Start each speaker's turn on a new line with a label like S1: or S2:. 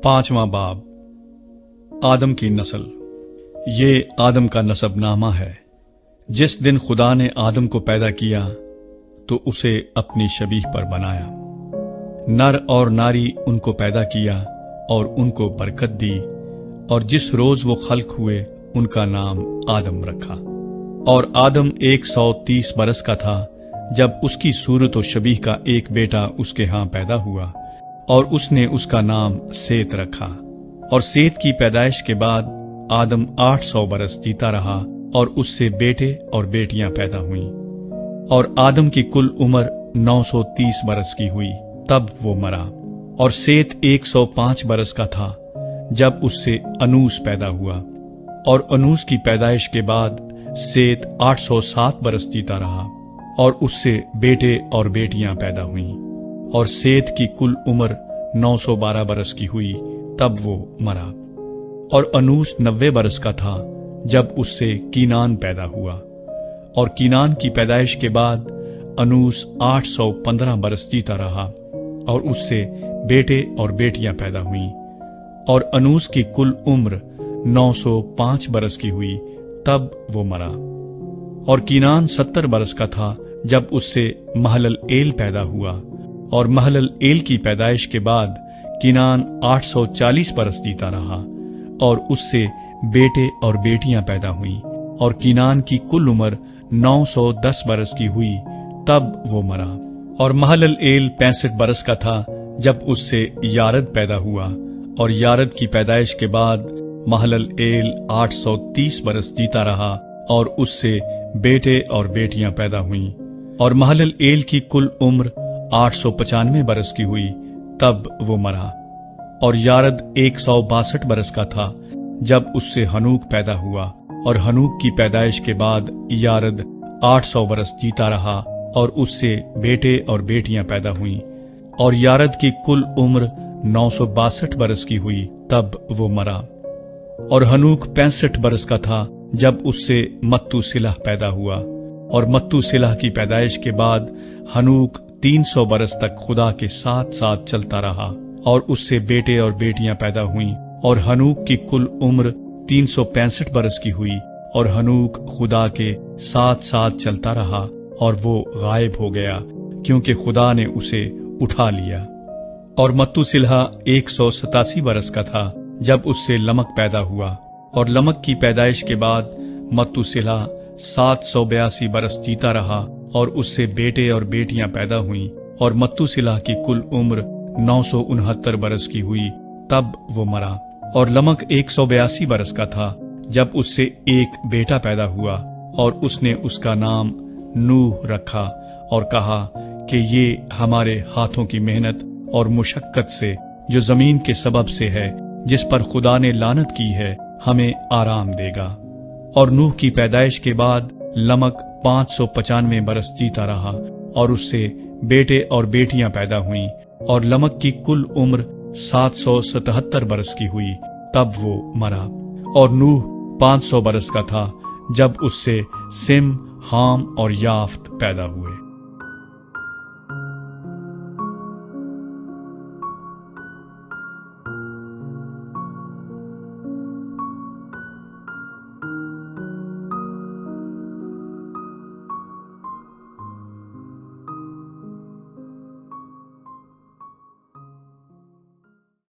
S1: पांचवां बाब आदम की नस्ल। ये आदम का नसबनामा है। जिस दिन खुदा ने आदम को पैदा किया तो उसे अपनी शबीह पर बनाया। नर और नारी उनको पैदा किया और उनको बरकत दी, और जिस रोज वो खल्क हुए उनका नाम आदम रखा। और आदम 130 बरस का था जब उसकी सूरत और शबीह का एक बेटा उसके यहाँ पैदा हुआ, और उसने उसका नाम सेत रखा। और सेत की पैदाइश के बाद आदम 800 बरस जीता रहा, और उससे बेटे और बेटियां पैदा हुईं। और आदम की कुल उम्र 930 बरस की हुई, तब वो मरा। और सेत 105 बरस का था जब उससे अनूस पैदा हुआ। और अनूस की पैदाइश के बाद सेत 807 बरस जीता रहा, और उससे बेटे और बेटियां पैदा हुईं। और सेत की कुल उम्र 912 बरस की हुई, तब वो मरा। और अनूस 90 बरस का था जब उससे कीनान पैदा हुआ। और कीनान की पैदाइश के बाद अनूस 815 बरस जीता रहा, और उससे बेटे और बेटियां पैदा हुईं। और अनूस की कुल उम्र 905 बरस की हुई, तब वो मरा। और कीनान 70 बरस का था जब उससे महलल एल पैदा हुआ। और महलल एल की पैदाइश के बाद कीनान 840 बरस जीता रहा, और उससे बेटे और बेटियां पैदा हुईं। और कीनान की कुल उम्र 910 बरस की हुई, तब वो मरा। और महलल एल 65 बरस का था जब उससे यारद पैदा हुआ। और यारद की पैदाइश के बाद महलल एल 830 बरस जीता रहा, और उससे बेटे और बेटियां पैदा हुईं। और महलल एल की कुल उम्र 895 बरस की हुई, तब वो मरा। और यारद 162 बरस का था जब उससे हनूक पैदा हुआ। और हनूक की पैदाइश के बाद यारद 800 बरस जीता रहा, और उससे बेटे और बेटियां पैदा हुईं। और यारद की कुल उम्र 962 बरस की हुई, तब वो मरा। और हनूक 65 बरस का था जब उससे मत्तूसिलह पैदा हुआ। और मत्तूसिलह की पैदाइश के बाद हनूक 300 बरस तक खुदा के साथ साथ चलता रहा, और उससे बेटे और बेटियां पैदा हुईं। और हनूक की कुल उम्र 365 बरस की हुई। और हनूक खुदा के साथ साथ चलता रहा, और वो गायब हो गया, क्योंकि खुदा ने उसे उठा लिया। और मत्तूसिलह 187 बरस का था जब उससे लमक पैदा हुआ। और लमक की पैदाइश के बाद मत्तूसिलह 782 बरस जीता रहा, और उससे बेटे और बेटियां पैदा हुईं। और मत्तूसिलह की कुल उम्र 969 बरस की हुई, तब वो मरा। और लमक 182 बरस का था जब उससे एक बेटा पैदा हुआ, और उसने उसका नाम नूह रखा, और कहा कि ये हमारे हाथों की मेहनत और मुशक्कत से, जो जमीन के सबब से है, जिस पर खुदा ने लानत की है, हमें आराम देगा। और नूह की पैदाइश के बाद लमक 595 बरस जीता रहा, और उससे बेटे और बेटियां पैदा हुईं। और लमक की कुल उम्र 777 बरस की हुई, तब वो मरा। और नूह 500 बरस का था जब उससे सिम, हाम और याफ्त पैदा हुए।